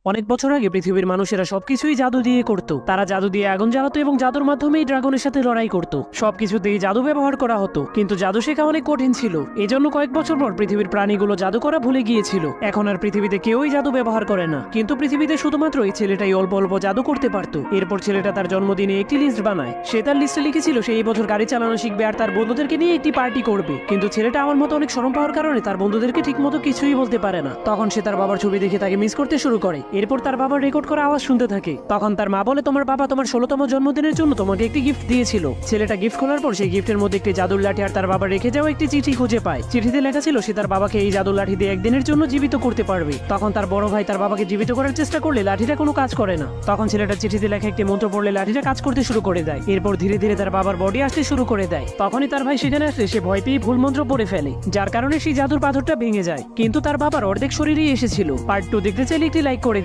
অনেক বছর আগে পৃথিবীর মানুষেরা সবকিছুই জাদু দিয়ে করত। তারা জাদু দিয়ে আগুন জ্বালাতো এবং জাদুর মাধ্যমেই ড্রাগনের সাথে লড়াই করত। সবকিছুতেই জাদু ব্যবহার করা হতো, কিন্তু জাদু শেখা অনেক কঠিন ছিল। এজন্য কয়েক বছর পর পৃথিবীর প্রাণীগুলো জাদু করা ভুলে গিয়েছিল। এখন আর পৃথিবীতে কেউই জাদু ব্যবহার করে না, কিন্তু পৃথিবীতে শুধুমাত্র এই ছেলেটাই অল্প অল্প জাদু করতে পারত। এরপর ছেলেটা তার জন্মদিনে একটি লিস্ট বানায়। সে তার লিস্টে লিখেছিল সে এই বছর গাড়ি চালানো শিখবে আর তার বন্ধুদেরকে নিয়ে একটি পার্টি করবে। কিন্তু ছেলেটা আমার মতো অনেক শরম পাওয়ার কারণে তার বন্ধুদেরকে ঠিকমতো কিছুই বলতে পারে না। তখন সে তার বাবার ছবি দেখে তাকে মিস করতে শুরু করে। এরপর তার বাবার রেকর্ড করা আওয়াজ শুনতে থাকে। তখন তার মা বলে, তোমার বাবা তোমার 16তম জন্মদিনের জন্য তোমাকে একটি গিফট দিয়েছিল। ছেলেটা গিফট খোলার পর সেই গিফটের মধ্যে একটি জাদুর লাঠি আর তার বাবা রেখে যাওয়া একটি চিঠি খুঁজে পায়। চিঠিতে লেখা ছিল সে তার বাবাকে এই জাদুর লাঠি দিয়ে একদিনের জন্য জীবিত করতে পারবে। তখন তার বড় ভাই তার বাবাকে জীবিত করার চেষ্টা করলে লাঠিটা কোনো কাজ করে না। তখন ছেলেটা চিঠিতে লেখা একটি মন্ত্র পড়লে লাঠিটা কাজ করতে শুরু করে দেয়। এরপর ধীরে ধীরে তার বাবার বডি আসতে শুরু করে দেয়। তখনই তার ভাই সেখানে আসলে সে ভয় পেয়ে ভুল মন্ত্র পড়ে ফেলে, যার কারণে সেই জাদুর পাথরটা ভেঙে যায়। কিন্তু তার বাবার অর্ধেক শরীরেই এসেছিল। পার্ট 2 দেখতে চাইলে একটি লাইক করে